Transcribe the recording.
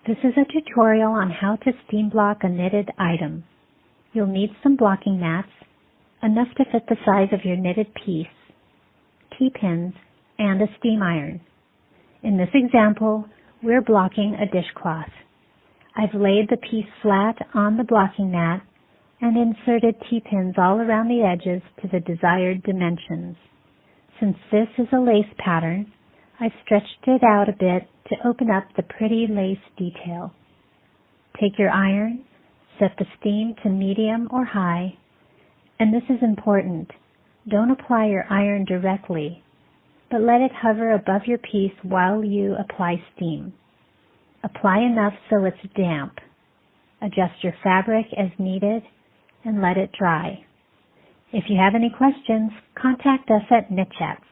This is a tutorial on how to steam block a knitted item. You'll need some blocking mats, enough to fit the size of your knitted piece, T-pins, and a steam iron. In this example, we're blocking a dishcloth. I've laid the piece flat on the blocking mat and inserted T-pins all around the edges to the desired dimensions. Since this is a lace pattern, I've stretched it out a bit to open up the pretty lace detail. Take your iron, set the steam to medium or high, and this is important. Don't apply your iron directly, but let it hover above your piece while you apply steam. Apply enough so it's damp. Adjust your fabric as needed and let it dry. If you have any questions, contact us at Knit Chats.